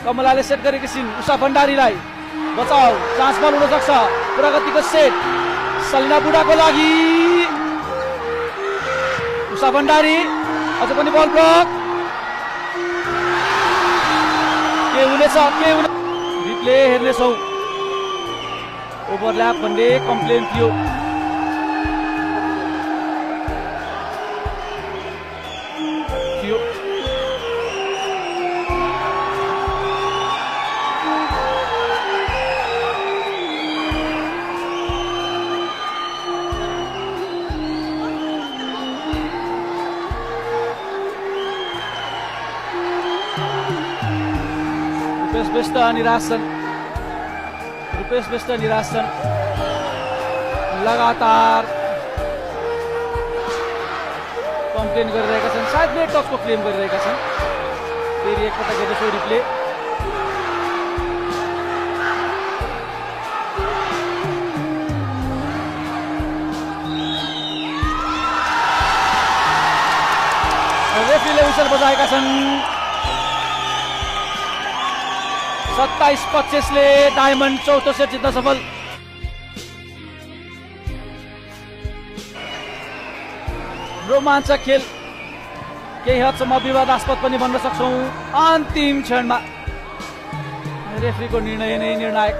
कमलाले सेट गरेकी छिन् उषा भण्डारीलाई। बचाउ चान्स बल हुन सक्छ। प्रगतिको सेट सलिना बुढाको लागि। उषा भण्डारी अझ पनि बल ब्लक। के हुनेछ के हुने रिप्ले हेर्नेछौ। ओभरल्याप भन्ने कम्प्लेन थियो। रुपेश विष्ट निराश छन्। लगातार कम्प्लेन गरिरहेका छन्। सायद नेट टचको क्लेम गरिरहेका छन्। फेरि एकपटक हेर्दैछौँ रिप्ले। रेफ्रीले विसल बजाएका छन्। 27-25 ले डायमन्ड चौथो सेट जित्न सफल। रोमाञ्चक खेल, केही हदसम्म विवादास्पद पनि भन्न सक्छौँ। अन्तिम क्षणमा रेफ्रीको निर्णय नै निर्णायक।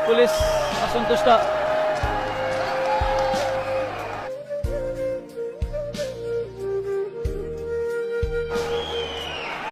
पुलिस असन्तुष्ट।